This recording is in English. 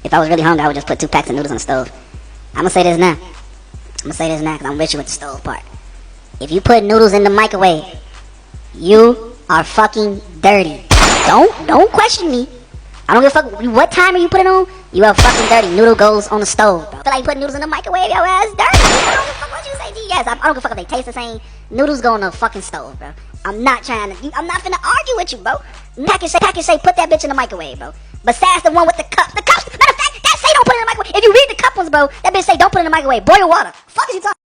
If I was really hungry, I would just put 2 packs of noodles on the stove. I'm gonna say this now. Because I'm with you with the stove part. If you put noodles in the microwave, you are fucking dirty. Don't question me. I don't give a fuck what timer you put it on. You are fucking dirty. Noodle goes on the stove, bro. I feel like you put noodles in the microwave, your ass dirty. I don't give a fuck what you say, G. Yes, I don't give a fuck if they taste the same. Noodles go on the fucking stove, bro. I'm not finna argue with you, bro. Package say put that bitch in the microwave, bro. Besides the one with the cup. The cups, matter of fact, that say don't put it in the microwave. If you read the cup ones, bro, that bitch say don't put it in the microwave. Boil water. Fuck is you talking?